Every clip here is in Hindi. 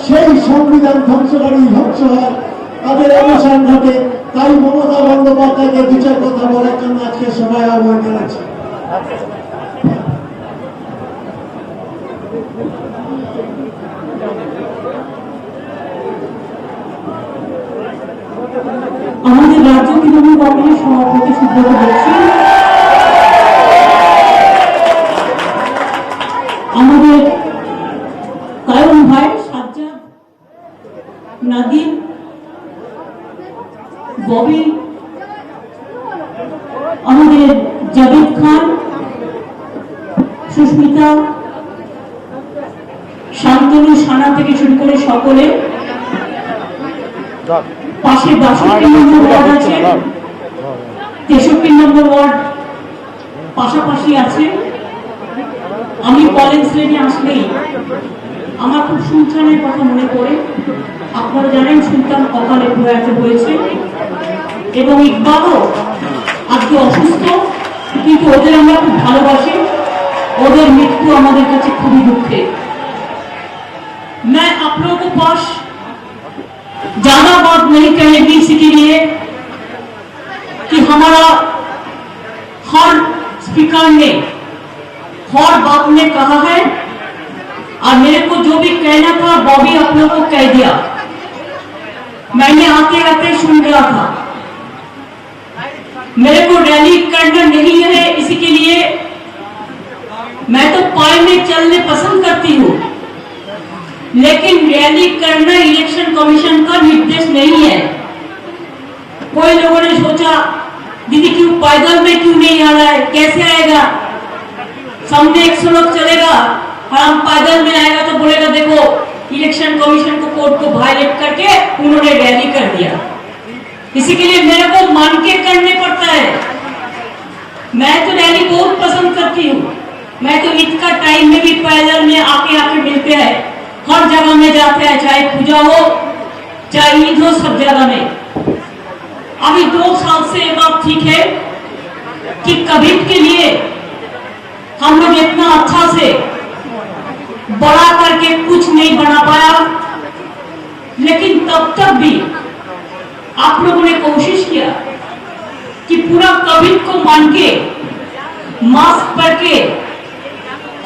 সেই সংবিধান ধ্বংসকারী ধ্বংস হয়, তাদের অবসান ঘটে। তাই মমতা বন্দ্যোপাধ্যায়কে দু চার কথা বলার জন্য আজকে সবাই আহ্বান জানাচ্ছি। আমাদের রাজ্য তৃণমূল কংগ্রেসের সভাপতি সুব্রত বক্সী, আমাদের কায়ুম ভাই, সাজ্জাদ, নাদিম, ববি, আমাদের জাভেদ খান, সুস্মিতা, শান্তনু, সানা থেকে শুরু করে সকলে, পাশে 62 নম্বর ওয়ার্ড আছে, 63 নম্বর ওয়ার্ড পাশাপাশি আছে। আমি কলেজ লেনে আসলেই আমার খুব সুলতানের কথা মনে পড়ে। আপনারা জানেন সুলতান অকালে প্রয়াত হয়েছে এবং ইকবালও আজকে অসুস্থ, কিন্তু ওদের আমরা খুব ভালোবাসি। ওদের মৃত্যু আমাদের কাছে খুবই দুঃখের। मैं आप लोगों को पास ज्यादा बात नहीं कहेगी इसके लिए कि हमारा हर स्पीकर ने हर बात में कहा है और मेरे को जो भी कहना था वो भी आप लोगों को कह दिया। मैंने आते आते सुन रहा था। मेरे को रैली करना नहीं है, इसके लिए मैं तो पाए में चलने पसंद करती हूँ, लेकिन रैली करना इलेक्शन कमीशन का निर्देश नहीं है। कोई लोगों ने सोचा दीदी क्यों पैदल में क्यों नहीं आ रहा है, कैसे आएगा, सामने 100 लोग चलेगा और हम पैदल में आएगा तो बोलेगा देखो इलेक्शन कमीशन को कोर्ट को वायलेट करके उन्होंने रैली कर दिया। इसी के लिए मेरे को मान के करने पड़ता है। मैं तो रैली बहुत पसंद करती हूँ। मैं तो ईद का टाइम में भी पैदल में आके मिलते हैं, हर जगह में जाते हैं, चाहे पूजा हो चाहे ईद हो, सब जगह में। अभी 2 साल से ये बात ठीक है कि कभी के लिए हम लोग इतना अच्छा से बड़ा करके कुछ नहीं बना पाया, लेकिन तब तक भी आप लोगों ने कोशिश किया कि पूरा कोविड को मान के मास्क पहन के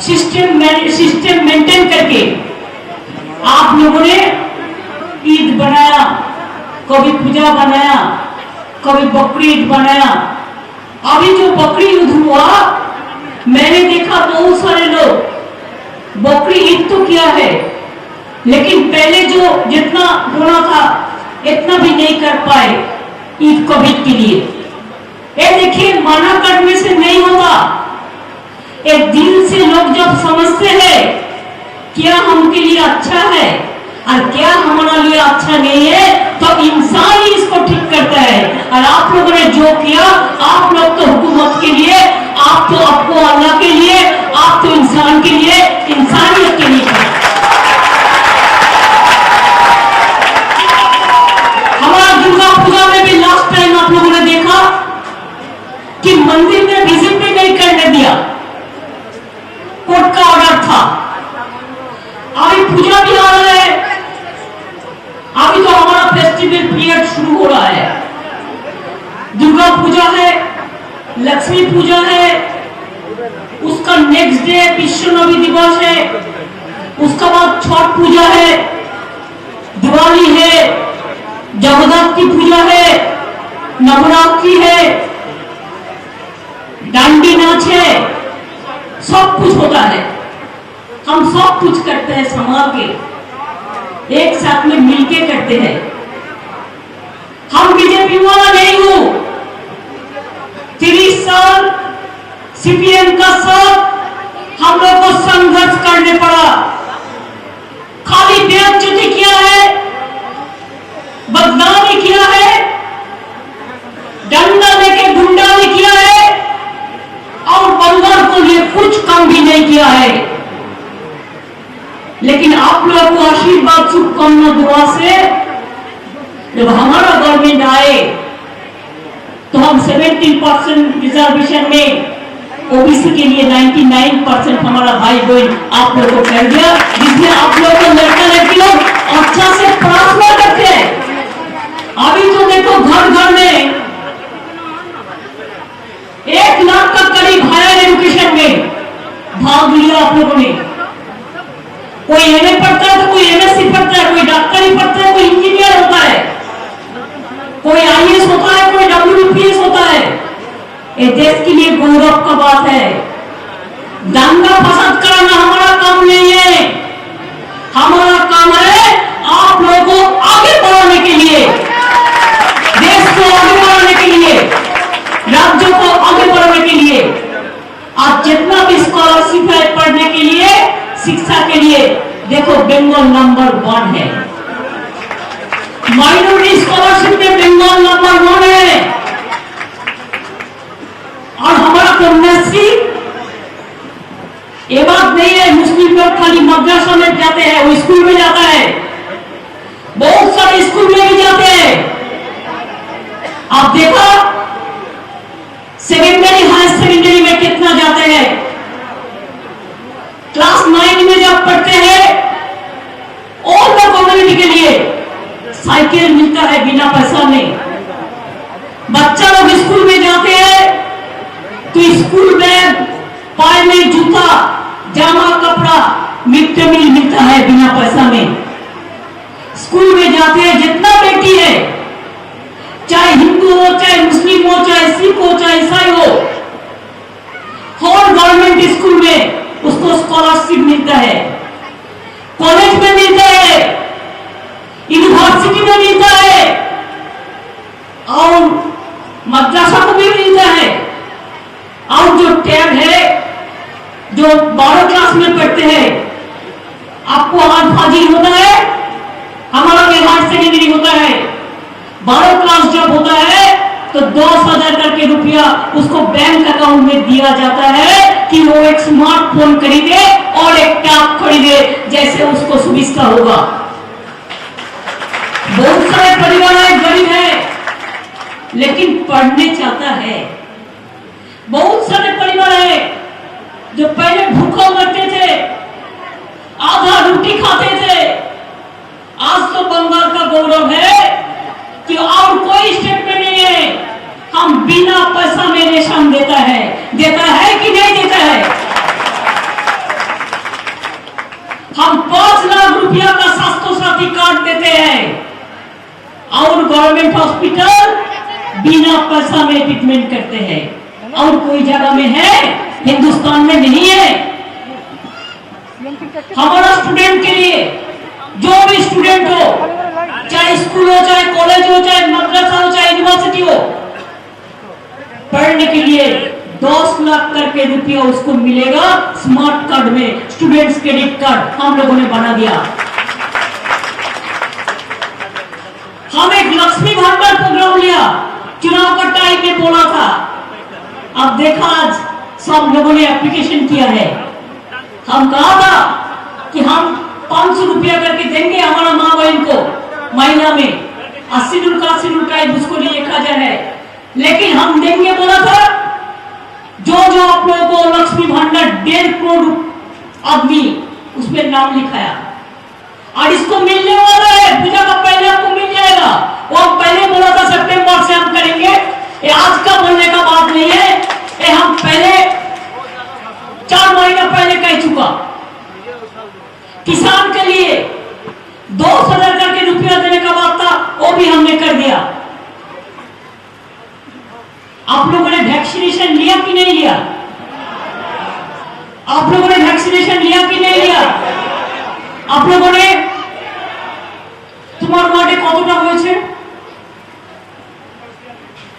सिस्टम मेंटेन करके आप लोगों ने ईद बनाया, कभी पूजा बनाया, कभी बकरी ईद बनाया। अभी जो बकरी ईद हुआ मैंने देखा बहुत सारे लोग बकरी ईद तो किया है, लेकिन पहले जो जितना होना था इतना भी नहीं कर पाए ईद कोविड के लिए। ये देखिए मना करने से नहीं होता, एक दिल से लोग जब समझते हैं क्या हमके लिए अच्छा है और क्या हमारा लिए अच्छा नहीं है, तो इंसान ही इसको ठीक करता है। और आप लोगों ने जो किया, आप लोग तो हुकूमत के लिए, आप तो आपको अल्लाह के लिए, आप तो इंसान के लिए, इंसानियत के लिए। हमारा दुर्गा पूजा में भी लास्ट टाइम आप लोगों ने देखा कि मंदिर में विजिट भी नहीं करने दिया, कोर्ट का ऑर्डर था। अभी पूजा भी आ रहा है, अभी तो हमारा फेस्टिवल पीरियड शुरू हो रहा है। दुर्गा पूजा है, लक्ष्मी पूजा है, उसका नेक्स्ट डे विश्व नवी दिवस है, उसका बाद छठ पूजा है, दिवाली है, जगन्नाथ पूजा है, नवरात्रि है, डांडी नाच है, सब कुछ होता है। हम सब कुछ करते हैं समाज के एक साथ में मिलके करते हैं। हम बीजेपी वाला नहीं हूं। 30 साल सीपीएम का साथ हम लोग को संघर्ष करने पड़ा। खाली बेइज्जती किया है, बदनामी किया है, डंडा लेके गुंडाई किया है और बंगाल को लिए कुछ कम भी नहीं किया है। लेकिन आप लोगों को आशीर्वाद शुभकामना दुआ से जब हमारा गवर्नमेंट आए तो हम 17% रिजर्वेशन में ओबीसी के लिए 99% हमारा भाई बहन आप लोगों को कर दिया, जिसमें आप लोग को लड़का लड़की लोग अच्छा से प्रार्थना करते हैं। अभी तो देखो घर घर में 1 लाख का करीब हायर एजुकेशन में भाग लिया आप लोगों ने। कोई एमए पढ़ता है तो कोई एमएससी पढ़ता है, कोई डॉक्टरी पढ़ता है, कोई इंजीनियर होता है, कोई आईएएस होता है, कोई डब्ल्यूबीपीएस होता है। ये देश के लिए गौरव का बात है। दंगा फसाद कराना हमारा काम नहीं है। हमारा काम है आप लोगों को आगे बढ़ाने के लिए, देश को आगे बढ़ाने के लिए, राज्यों को आगे बढ़ाने के लिए। आज जितना भी स्कॉलरशिप है पढ़ने के लिए, शिक्षा के लिए, देखो बंगाल नंबर 1 है। माइनॉरिटी स्कॉलरशिप में बंगाल नंबर 1 है। और हमारा कन्याश्री, ये बात नहीं है मुस्लिम लोग खाली मदरसा में जाते हैं, वो स्कूल में जाता है, बहुत सारे स्कूल में भी जाते हैं। आप देखो सेकेंडरी हायर सेकेंडरी में कितना जाते हैं। क्लास 9 में जब पढ़ते हैं और कम्युनिटी के लिए साइकिल मिलता है बिना पैसा में। बच्चा लोग स्कूल में जाते हैं तो स्कूल बैग, पाए में जूता, जामा, कपड़ा, मिड डे मील मिलता है बिना पैसा में। स्कूल में जाते हैं जितना बेटी है, चाहे हिंदू हो, चाहे मुस्लिम हो, चाहे सिख हो, चाहे ईसाई हो, हर गवर्नमेंट स्कूल में उसको स्कॉलरशिप मिलता है, कॉलेज में मिलता है, यूनिवर्सिटी में मिलता है और मदरसा को भी मिलता है। और जो टैब है, जो 12 क्लास में पढ़ते हैं, आपको आज फाजिल होता है, हमारा हायर सेकेंडरी होता है। 12 क्लास जब होता है तो 10,000 करके रुपया उसको बैंक अकाउंट में दिया जाता है कि वो एक स्मार्टफोन खरीदे और एक टैब खरीदे, जैसे उसको सुविधा होगा। बहुत सारे परिवार है, गरीब है, लेकिन पढ़ने चाहता है। बहुत सारे परिवार है जो पहले भूखा मरते थे, आधा रोटी खाते थे। आज तो बंगाल का गौरव है कि और कोई स्टेट में नहीं है, हम बिना पैसा में रेशन देता है कि नहीं देता है। हम 5 लाख रुपया का स्वास्थ्य साथी कार्ड देते हैं और गवर्नमेंट हॉस्पिटल बिना पैसा में ट्रीटमेंट करते हैं। और कोई जगह में है, हिंदुस्तान में नहीं है। हमारा स्टूडेंट के लिए, जो भी स्टूडेंट हो, चाहे स्कूल हो, चाहे कॉलेज हो, चाहे मदरसा हो, चाहे यूनिवर्सिटी हो, पढ़ने के लिए 10 लाख करके रुपया उसको मिलेगा स्मार्ट कार्ड में। स्टूडेंट्स क्रेडिट कार्ड हम लोगों ने बना दिया। हम एक लक्ष्मी भंडार प्रोग्राम लिया, चुनाव का टाइम में बोला था। अब देखा आज सब लोगों ने एप्लीकेशन किया है। हम कहा था कि हम 500 रुपया करके देंगे हमारा माँ बहन को महीना में, 80 का उसको लिए 1000 है, लेकिन हम देंगे बोला था। जो आप लोगों को लक्ष्मी भंडार 1.5 करोड़ आदमी उसमें नाम लिखाया और इसको मिलने वाला है। पूजा का पहले आपको मिल जाएगा। वो हम पहले बोला था सितंबर से हम करेंगे, ये आज का बोलने का बात नहीं है, ये हम पहले 4 महीना पहले कह चुका। किसान के लिए 2,000 करके रुपया देने का बात था, वो भी हमने कर दिया। आप लोगों ने वैक्सीनेशन लिया कि नहीं लिया? आप लोगों ने वैक्सीनेशन लिया कि नहीं लिया? आप लोगों ने, তোমার ওয়ার্ডে কতটা হয়েছে?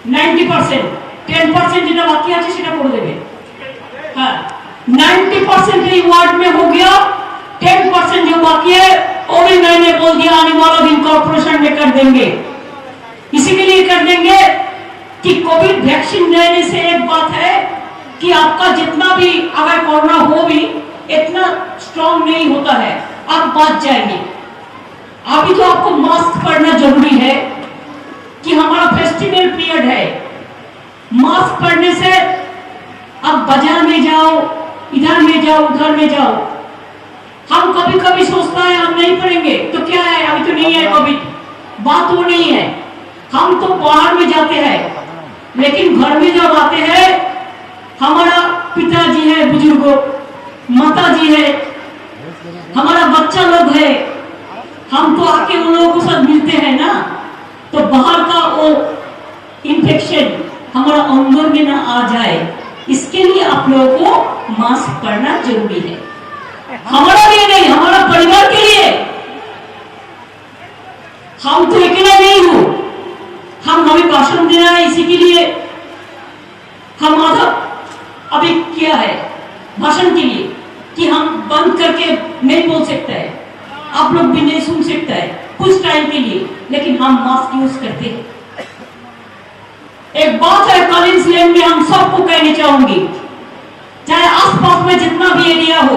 90%, 10% যেটা বাকি আছে সেটা করে দেবে। हाँ, 90% এই वार्ड में हो गया, 10% जो बाकी है वो भी मैंने बोल दिया आने वाला दिन कॉर्पोरेशन में कर देंगे। इसी के लिए कर देंगे कि कोविड वैक्सीन लेने से एक बात है कि आपका जितना भी अगर कोरोना हो भी इतना स्ट्रॉन्ग नहीं होता है, आप बच जाएंगे। अभी तो आपको मास्क पहनना जरूरी है कि हमारा फेस्टिवल पीरियड है। मास्क पहनने से अब बाजार में जाओ, इधर में जाओ, उधर में जाओ। हम कभी कभी सोचता है हम नहीं पढ़ेंगे तो क्या है, अभी तो नहीं है कोविड, बात वो नहीं है। हम तो बाहर में जाते हैं, लेकिन घर में जब आते हैं, हमारा पिताजी है, बुजुर्गों, माता जी है, हमारा बच्चा लोग है, हम तो आके उन लोगों के साथ मिलते हैं ना, तो बाहर का वो इन्फेक्शन हमारा अंदर में ना आ जाए, इसके लिए आप लोगों को मास्क पहनना जरूरी है। हमारा लिए नहीं, हमारा परिवार के लिए। हम तो अकेला नहीं हो, हम हमें भाषण देना है, इसी के लिए हम आधा अभी क्या है भाषण के लिए कि हम बंद करके नहीं बोल सकते हैं, आप लोग भी नहीं सुन सकते हैं कुछ टाइम के लिए, लेकिन हम मास्क यूज करते हैं। एक बात है कॉलिंस लेन में हम सबको कहना चाहूंगी, चाहे आसपास में जितना भी एरिया हो,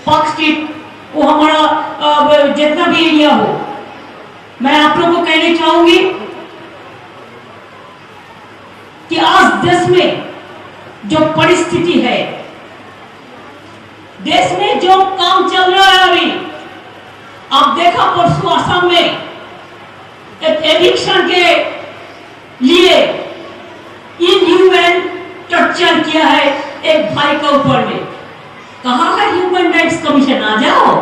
पार्क स्ट्रीट, वो हमारा जितना भी एरिया हो, मैं आप लोगों को कहना चाहूंगी कि आज देश में जो परिस्थिति है, देश में जो काम चल रहा है, अभी आप देखा परसों असम में एक एडिक्शन के लिए इनह्यूमन टॉर्चर किया है एक भाई के ऊपर में। कहा है ह्यूमन राइट्स कमीशन, आ जाओ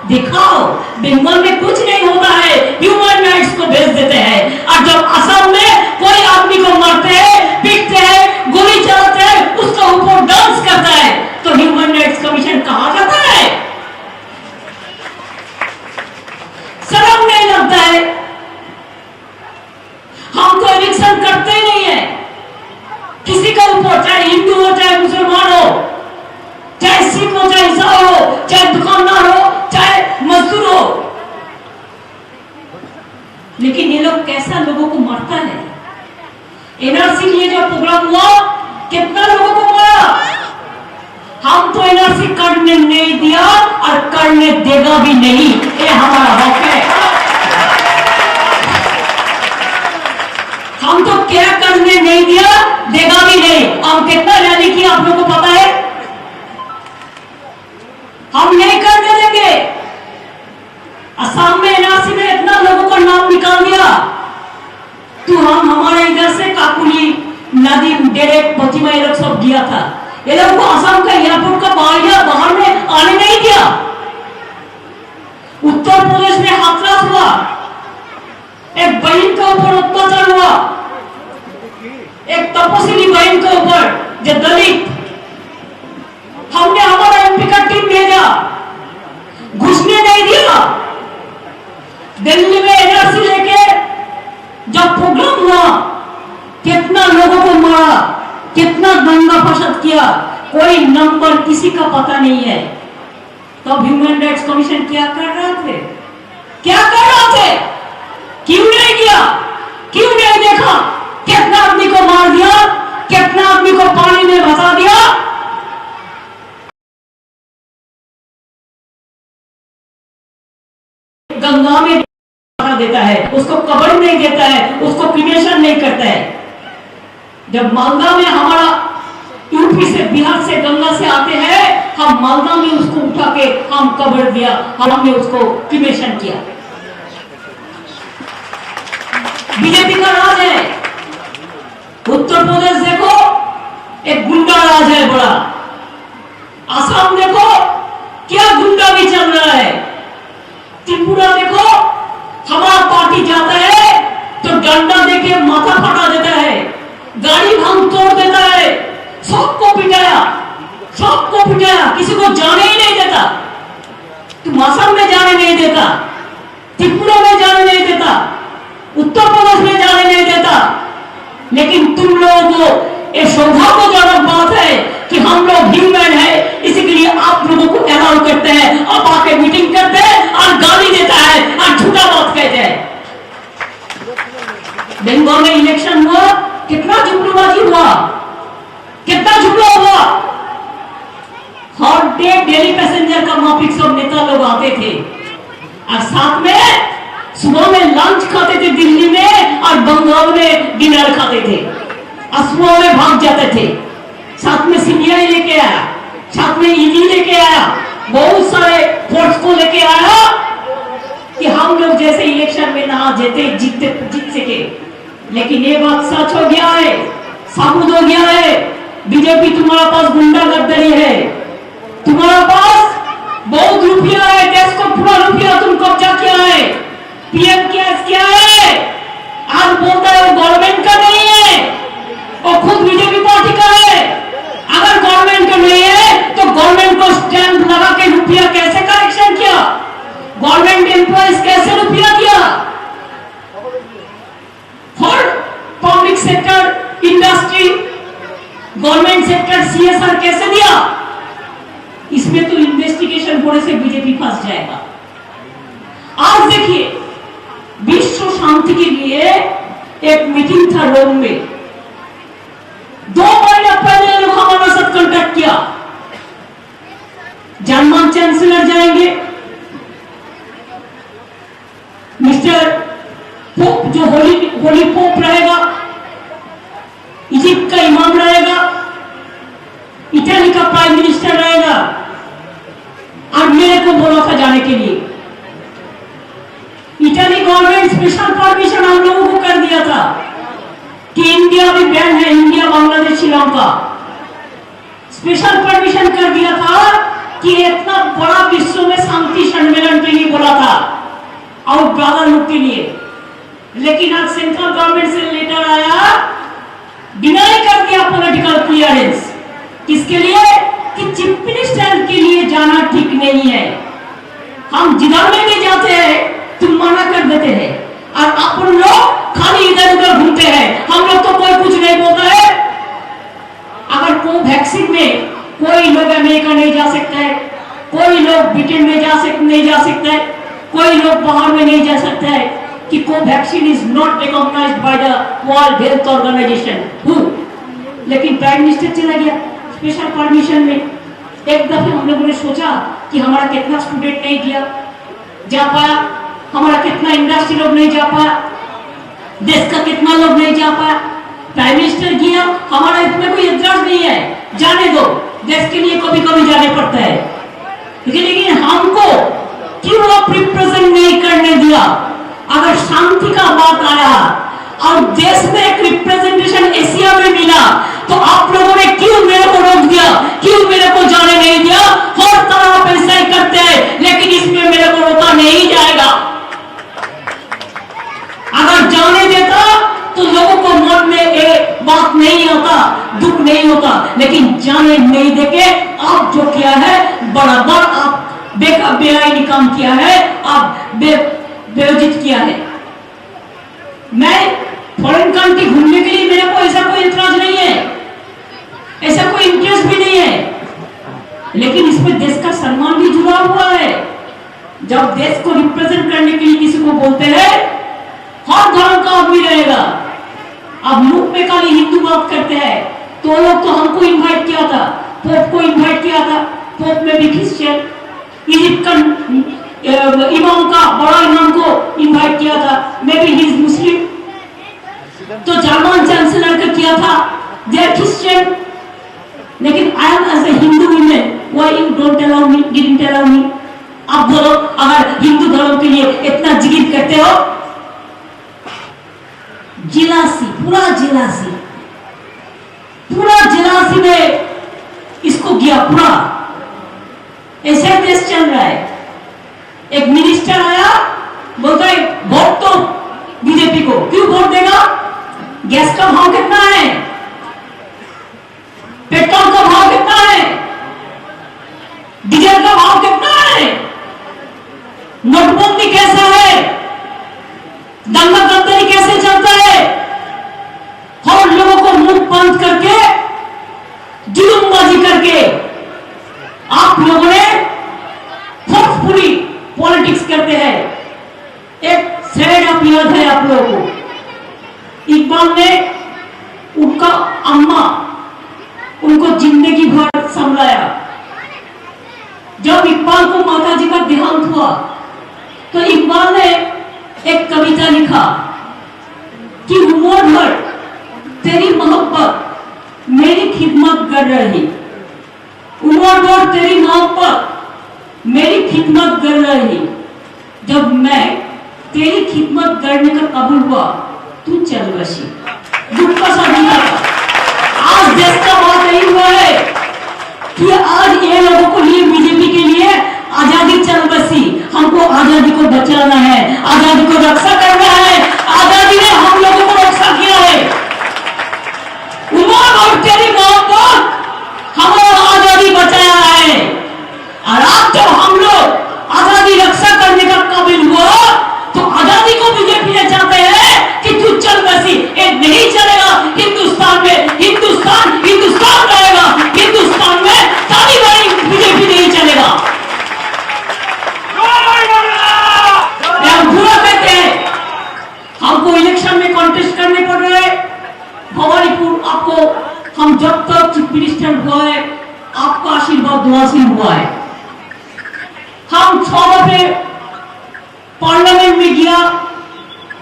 दिखाओ, बंगाल में कुछ नहीं होता है, ह्यूमन राइट्स को भेज देते हैं। और जब असम में कोई आदमी को मारते हैं, पीटते हैं, गोली चलाते हैं, उसका ऊपर डांस करता है, तो ह्यूमन राइट्स कमीशन कहा जाता है? शर्म नहीं लगता है? हम तो एडिक्शन करते ही नहीं है किसी का ऊपर, चाहे हिंदू हो, चाहे मुसलमान हो, चाहे सिख हो, चाहे ईसाई हो, चाहे दुकानदार हो, चाहे मजदूर हो। लेकिन ये लोग कैसा लोगों को मारता है। एनआरसी के लिए जो प्रोग्राम हुआ, कितना लोगों को मारा। हम तो एनआरसी करने नहीं दिया और करने देगा भी नहीं, ये हमारा हक है। हम तो क्या करने नहीं दिया, देगा भी नहीं। हम कितना रैली किया आप लोगों को पता है? हम नहीं करने देंगे। असम में एनआरसी ने इतना लोगों का नाम निकाल दिया, तो हम हमारे इधर से काकुली नदी डायरेक्ट बचीमा ये लोग सब गया था, ये लोग को असम का एयरपोर्ट का बाहर में आने नहीं दिया। उत्तर प्रदेश में हाथरस हुआ, एक बहन के ऊपर अत्याचार हुआ, एक तपस्वी बहन के ऊपर जो दलित, हमने हमारा एमपी का टीम भेजा, घुसने नहीं दिया। दिल्ली में एनआरसी लेके जब प्रोग्राम हुआ, कितना लोगों को मारा, कितना दंगा फसाद किया, कोई नंबर किसी का पता नहीं है। तब ह्यूमन राइट्स कमीशन क्या कर रहे थे? क्या कर रहे थे? क्यों नहीं किया? क्यों नहीं देखा? कितना आदमी को मार दिया, कितना आदमी को पानी में भसा दिया। गंगा में देता है, उसको कब्र नहीं देता है, उसको क्रिमेशन नहीं करता है। जब मालदा में हमारा यूपी से, बिहार से, गंगा से आते हैं, हम मालदा में उसको उठा के हम कब्र दिया, हमने उसको क्रिमेशन किया। बीजेपी का राज है। उत्तर प्रदेश देखो, एक गुंडा राज है बड़ा। असम देखो क्या गुंडा भी चल रहा है। त्रिपुरा देखो, हमारा पार्टी जाता है तो डंडा देके माथा फटा देता है, गाड़ी भांग तोड़ देता है, सबको पिटाया, सबको पिटाया, किसी को जाने ही नहीं देता। तुम असम में जाने नहीं देता, त्रिपुरा में जाने नहीं देता, उत्तर प्रदेश में जाने नहीं देता। लेकिन तुम लोगों को ये सौभाग्यजनक बात है कि हम लोग ह्यूमन है, इसी के लिए आप लोगों को अलाउ करते हैं, आप आके मीटिंग करते हैं और गाली देता है और झूठा बात कहते हैं। बंगाल में इलेक्शन हुआ, कितना जुमलाबाजी हुआ, कितना जुमला हुआ। हर डे डेली पैसेंजर का माफिक सब नेता लोग आते थे और साथ में सुबह में लंच खाते थे दिल्ली में और बंगाल में डिनर खाते थे और सुबह में भाग जाते थे। साथ में सीबीआई लेके आया, साथ में ईडी लेके आया, बहुत सारे फोर्स को लेके आया कि हम लोग जैसे इलेक्शन में ना जीत सके। लेकिन ये बात सच हो गया है, साबुत हो गया है। बीजेपी तुम्हारा पास गुंडागर्दी है, तुम्हारा पास बहुत रुपया है, देश को पूरा रुपया तुम कब्जा किया है, पीएम केयर्स किया है। आज बोलता है वो गवर्नमेंट का नहीं है, वो खुद बीजेपी पार्टी का है। अगर गवर्नमेंट का नहीं है तो गवर्नमेंट को स्टैंप लगा के रुपया कैसे कलेक्शन किया, गवर्नमेंट एम्प्लॉइज कैसे रुपया दिया, for public sector industry government sector CSR कैसे दिया। इसमें तो इन्वेस्टिगेशन होने से बीजेपी फंस जाएगा। आज देखिए, विश्व शांति के लिए एक मीटिंग था रोम में, 2 महीने पहले लोग हमारे साथ कांटेक्ट किया। जर्मन चांसलर जाएंगे, मिस्टर पोप जो होली पोप रहेगा, इजिप्ट का इमाम रहेगा, इटली का प्राइम मिनिस्टर रहेगा, और मेरे को बोला था जाने के लिए। इटली गवर्नमेंट स्पेशल परमिशन हम लोगों को कर दिया था कि इंडिया भी बैन है, India Bangladesh Sri Lanka special permission कर दिया था कि इतना बड़ा विश्व में शांति सम्मेलन के लिए बोला था और ब्रदर लोग के लिए। लेकिन आज सेंट्रल गवर्नमेंट से लेटर आया, डिनाई कर दिया पॉलिटिकल क्लियरेंस। किसके लिए? कि चीफ मिनिस्टर के लिए जाना ठीक नहीं है। हम जिधर में भी जाते हैं तुम मना कर देते हैं, और अपन लोग खाली इधर उधर घूमते हैं। हम लोग तो कोई कुछ नहीं बोलता है। अगर कोवैक्सीन में कोई लोग अमेरिका नहीं जा सकता है, कोई लोग ब्रिटेन में नहीं जा सकता है, कोई लोग बाहर में नहीं जा सकता है, कि Covaxin is not recognised by the World Health Organisation. लेकिन प्राइम मिनिस्टर चला गया स्पेशल परमिशन में। एक दफे हम लोगों ने सोचा कि हमारा कितना स्टूडेंट नहीं जा पाया, हमारा कितना इंडस्ट्री लोग नहीं जा पाया, देश का कितना लोग नहीं जा पाया। प्राइम मिनिस्टर गया, हमारा इसमें कोई एतराज नहीं है, जाने दो, देश के लिए कभी कभी जाने पड़ता है। लेकिन हमको क्यों आप रिप्रेजेंट नहीं करने दिया? अगर शांति का बात आया और देश में एक रिप्रेजेंटेशन एशिया में मिला, तो आप लोगों ने क्यों मेरे को रोक दिया, क्यों मेरे को जाने नहीं दिया? हर तरह आप ऐसा ही करते हैं, लेकिन इसमें मेरे को रोका नहीं जाएगा। अगर जाने देता तो लोगों को मन में एक बात नहीं आता, दुख नहीं होता। लेकिन जाने नहीं देके आप जो किया है, बराबर आप बेआईनी काम किया है, आप बेवजित किया है। मैं फॉरेन कंट्री घूमने के लिए मेरे को ऐसा कोई इतराज नहीं है, ऐसा कोई इंटरेस्ट भी नहीं है, लेकिन इसमें देश का सम्मान भी जुड़ा हुआ है। जब देश को रिप्रेजेंट करने के लिए किसी को बोलते हैं, हर धर्म का आदमी रहेगा। अब मुख में खाली हिंदू बात करते हैं, तो लोग तो हमको इनवाइट किया था, पोप को इनवाइट किया था, पोप में भी क्रिश्चियन, इजिप्ट का इमाम का बड़ा इमाम को इनवाइट किया था, मे बी ही इज मुस्लिम। तो जर्मन चांसलर का किया था, दे आर क्रिश्चियन। लेकिन I am as a Hindu women, why you don't allow me, didn't allow me? आप बोलो, अगर हिंदू धर्म के लिए इतना जिगिर करते हो, पूरा जिलासी में इसको गया पूरा। ऐसे देश चल रहा है। एक मिनिस्टर आया, बोलता है वोट तो बीजेपी को। क्यों वोट देगा? गैस का भाव कितना है, पेट्रोल का भाव कितना है, डीजल का भाव कितना है, नोटबंदी कैसा है, दंगा गद्दारी कैसे चलता है। और लोगों को मुंह बंद करके, जुलूमबाजी करके आप लोगों ने फोर्सफुली पॉलिटिक्स करते हैं। एक सैड ऑफ याद है आप लोगों को, इकबाल ने उनका अम्मा उनको जिंदगी भर संभलाया। जब इकबाल को माता जी का देहांत हुआ, तो इकबाल ने एक कविता लिखा कि उमर भर तेरी मोहब्बत मेरी खिदमत कर रही, उमर और तेरी मोहब्बत मेरी खिदमत कर रही। जब मैं तेरी खिदमत करने का कबूल हुआ, तू चल बसी। दुख का साधन आज देश का बात नहीं हुआ है कि आज ये लोगों को लिए बीजेपी के लिए आजादी चल बसी। हमको आजादी को बचाना है, आजादी को रक्षा करना है। आजादी ने हम लोगों को रक्षा किया है। उमर और तेरी मोहब्बत हमारा आजादी बचाया है। और आज जब हम लोग आजादी रक्षा करने का काबिल हुआ, तो आजादी को बीजेपी ने चाहते हैं कि तू चल बसी। ये नहीं चलेगा। हिंदुस्तान में हिंदुस्तान रहेगा। हिंदुस्तान में तालिबानी बीजेपी नहीं चलेगा। हम बुरा कहते हैं, हमको इलेक्शन में कॉन्टेस्ट करने पड़ रहे हैं। भवानीपुर आपको हम जब तक चीफ मिनिस्टर हुआ है, आपका आशीर्वाद दुआ से हुआ है। हम 6 दफे पार्लियामेंट में गया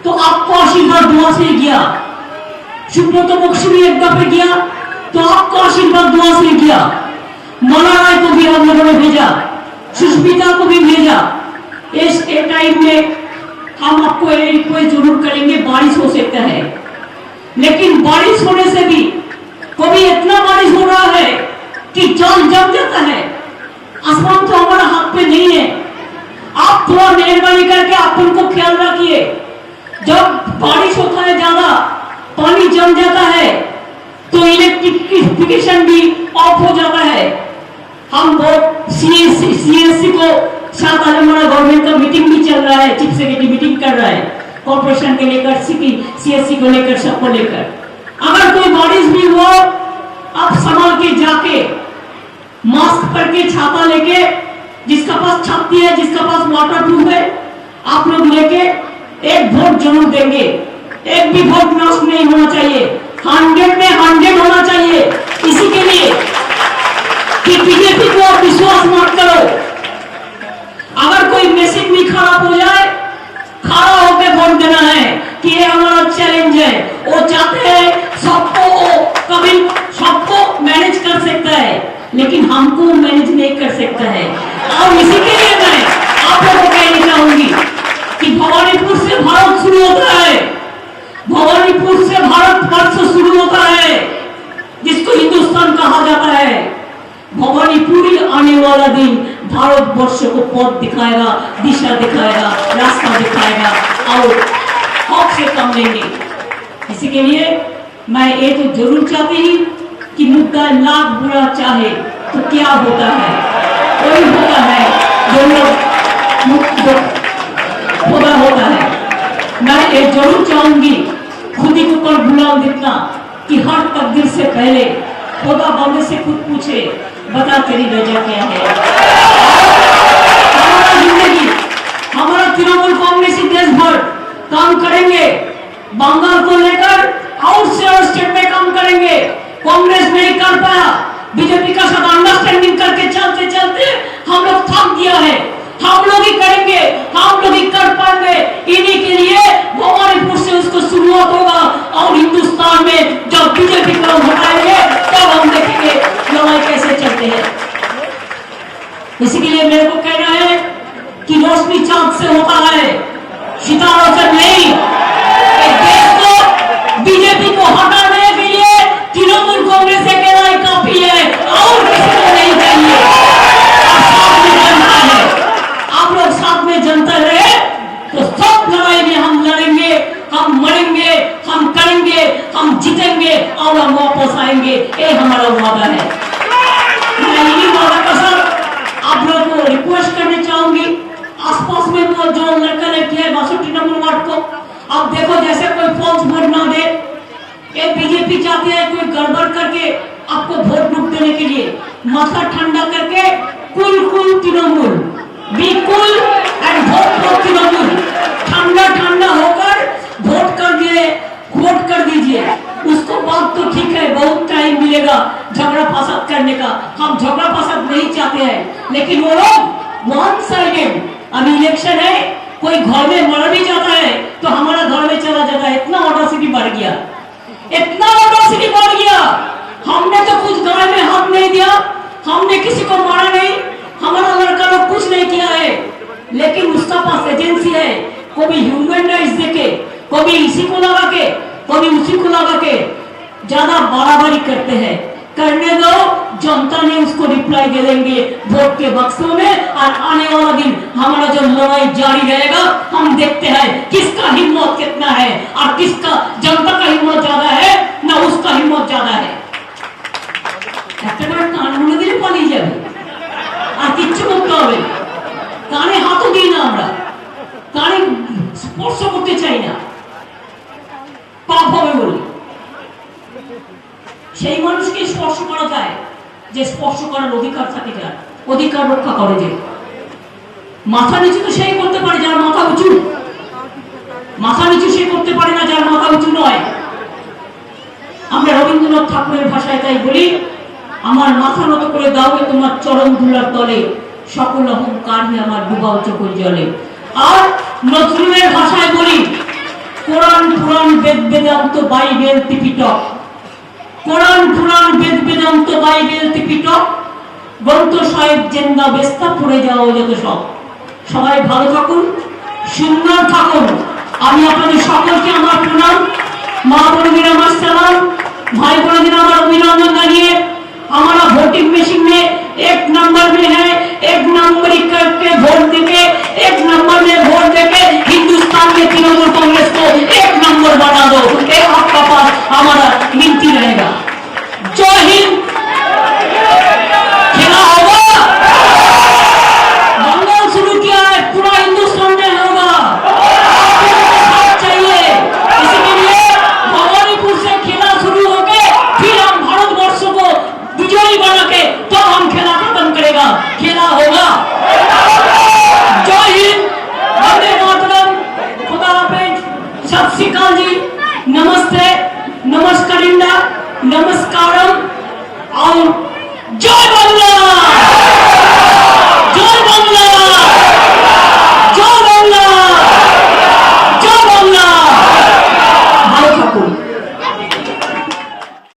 तो आपको आशीर्वाद दुआ से गया। सुब्रत बख्शी भी एक दफे गया तो आपको आशीर्वाद दुआ से गया। मौलाना राय को भी हम लोगों ने भेजा, सुष्मिता को भी भेजा। इस टाइम में हम आपको रिक्वेस्ट जरूर करेंगे, बारिश हो सकता है, लेकिन बारिश होने से भी कभी इतना बारिश हो रहा है कि जल जम जाता है। आसमान तो हमारा हाथ पे नहीं है। आप थोड़ा मेहरबानी करके आप उनको ख्याल रखिए। जब बारिश होता है, ज्यादा पानी जम जाता है, तो इलेक्ट्रिफिकेशन भी ऑफ हो जाता है। हम बहुत सीएससी को साथ हमारा गवर्नमेंट का मीटिंग भी चल रहा है, चीफ सेक्रेटरी मीटिंग कर रहा है कॉर्पोरेशन के लेकर, सीएससी को लेकर, सबको लेकर। अगर कोई बारिश भी हो, आप संभाल के जाके मास्क पहन के, छाता लेके, जिसका पास छाती है, जिसका पास वाटर प्रूफ है, आप लोग लेके एक वोट जरूर देंगे। एक भी वोट नष्ट नहीं होना चाहिए। 100 में 100 होना चाहिए। इसी के लिए कि बीजेपी को आप विश्वास मत करो। अगर कोई मशीन भी खराब हो जाए, खड़ा होकर वोट देना है कि ये हमारा चैलेंज है। वो चाहते हैं सबको मैनेज कर सकता है, लेकिन हमको मैनेज नहीं कर सकता है। और इसी के लिए मैं आप लोगों को कहना चाहूंगी कि भवानीपुर से भारत शुरू होता है, भवानीपुर से भारत वर्ष शुरू होता है, जिसको हिंदुस्तान कहा जाता है। भवानीपुर ही आने वाला दिन भारत वर्ष को पथ दिखाएगा, दिशा दिखाएगा, रास्ता दिखाएगा और हक से कम लेंगे। इसी के लिए मैं ये तो जरूर चाहती ही कि मुद्दा लाख बुरा चाहे तो क्या होता है, वही होता है जो लोग होता है। मैं ये जरूर चाहूंगी, खुद ही को कर बुलाओ जितना कि हर तकदीर से पहले खुदा बंदे से खुद पूछे, बता तेरी वजह क्या है। हमारा जिंदगी, हमारा तृणमूल कांग्रेस देश भर काम करेंगे, बंगाल को लेकर आउट से और स्टेट में काम करेंगे। कांग्रेस नहीं कर पाया, बीजेपी का साथ अंडरस्टैंडिंग करके चलते चलते हम लोग थक गया है। हम लोग ही करेंगे, हम लोग ही कर पाएंगे। इन्हीं के लिए भवानीपुर से उसको शुरुआत होगा और हिंदुस्तान में जब बीजेपी को हटाएंगे तब हम देखेंगे लड़ाई कैसे चलते हैं। इसी के लिए मेरे को कहना है कि रोशनी चांद से होता है, सितारों से नहीं। देश को बीजेपी को हटाने के लिए तृणमूल कांग्रेस अकेला ही काफी है और किसी को नहीं चाहिए। साथ में जनता है, आप लोग साथ में जनता रहे तो सब लड़ाई में हम लड़ेंगे, हम मरेंगे, हम करेंगे, हम जीतेंगे और हम वापस आएंगे। ये हमारा वादा है। मैं यही वादा का सर आप लोगों को रिक्वेस्ट करने चाहूंगी। आसपास में वो जो लड़का लड़की है 62 नंबर वार्ड को, आप देखो जैसे कोई फॉल्स वोट ना दे। ये बीजेपी चाहते हैं कोई गड़बड़ करके आपको वोट रुक देने के लिए, माथा ठंडा करके कुल तृणमूल, बी कुल एंड वोट फॉर तृणमूल, ठंडा होकर वोट कर दीजिए। उसको बात तो ठीक है, बहुत टाइम मिलेगा झगड़ा फसाद करने का। हम झगड़ा फसाद नहीं चाहते हैं, लेकिन वो लोग वन साइडेड, अभी इलेक्शन है, कोई घर में मर भी जाता है तो हमारा घर में चला जाता है। इतना ऑटोसिटी बढ़ गया, इतना ऑटोसिटी बढ़ गया हमने तो कुछ गाय में हाथ नहीं दिया, हमने किसी को मारा नहीं, हमारा लड़का लोग कुछ नहीं किया है, लेकिन उसका पास एजेंसी है, कभी ह्यूमन राइट्स देके, कभी इसी को लगा के, कभी उसी को लगा के ज्यादा बाड़ाबाड़ी करते हैं। करने दो, जनता ने उसको रिप्लाई दे देंगे वोट के बक्सों में, और आने वाला दिन हमारा जो लड़ाई जारी रहेगा, हम देखते हैं किसका हिम्मत कितना है और किसका जनता का हिम्मत ज्यादा है ना उसका हिम्मत ज्यादा है। একটা করে কান মুলে দিলে পালিয়ে যাবে, আর কিচ্ছু করতে হবে, কানে হাতও দিই না আমরা, কানে স্পর্শ করতে চাই না, পাপ হবে বলে। সেই মানুষকে স্পর্শ করা যায় যে স্পর্শ করার অধিকার থাকে, যার অধিকার রক্ষা করে, যে মাথা নিচু তো সেই করতে পারে যার মাথা উঁচু, মাথা নিচু সে করতে পারে না যার মাথা উঁচু নয়। আমরা রবীন্দ্রনাথ ঠাকুরের ভাষায় তাই বলি, আমার মাথা নত করে দাও তোমার চরণ ধুলার তলে, সকল অহংকার নিয়ে আমার ডুবাও চোখের জলে। আর নজরুলের ভাষায় বলি, কোরআন পুরাণ বেদ বেদান্ত বাইবেল ত্রিপিটক, কোরআন পুরাণ বেদ বেদান্ত বাইবেল ত্রিপিটক, গ্রন্থ সাহেব জেন্দা বেস্তা পড়ে যাও যত সব। সবাই ভালো থাকুন, সুন্দর থাকুন। আমি আপনাদের সকলকে আমার প্রণাম, মা বোনদের আমার সালাম, भाई बहनों हमारा अभिनंदन जानिए। हमारा वोटिंग मशीन में 1 नंबर में है, 1 नंबर करके वोट देके, 1 नंबर में वोट देके